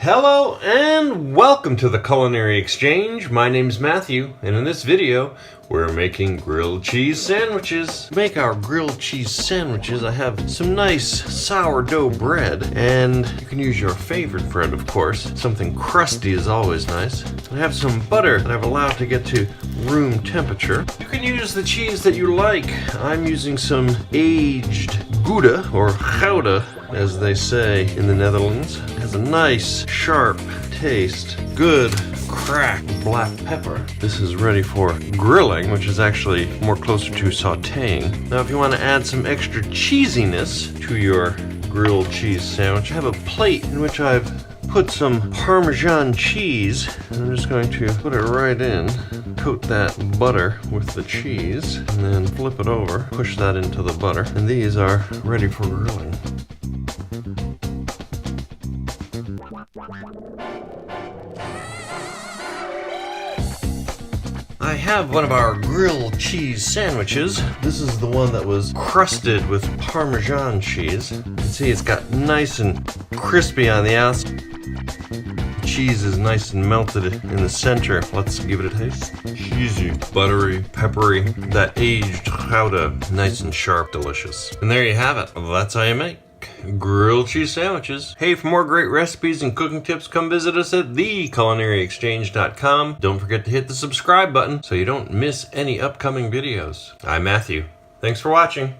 Hello and welcome to the Culinary Exchange. My name's Matthew, and in this video we're making grilled cheese sandwiches. To make our grilled cheese sandwiches, I have some nice sourdough bread, and you can use your favorite bread, of course. Something crusty is always nice. I have some butter that I've allowed to get to room temperature. You can use the cheese that you like. I'm using some aged Gouda, or Gouda, as they say in the Netherlands. It has a nice, sharp taste. Good cracked black pepper. This is ready for grilling, which is actually more closer to sauteing. Now, if you want to add some extra cheesiness to your grilled cheese sandwich, I have a plate in which I've put some Parmesan cheese, and I'm just going to put it right in, coat that butter with the cheese, and then flip it over, push that into the butter, and these are ready for grilling. I have one of our grilled cheese sandwiches. This is the one that was crusted with Parmesan cheese. You can see it's got nice and crispy on the outside. The cheese is nice and melted in the center. Let's give it a taste. Cheesy, buttery, peppery, that aged Gouda, nice and sharp, delicious. And there you have it. That's how you make grilled cheese sandwiches. Hey, for more great recipes and cooking tips, come visit us at theculinaryexchange.com. Don't forget to hit the subscribe button so you don't miss any upcoming videos. I'm Matthew. Thanks for watching.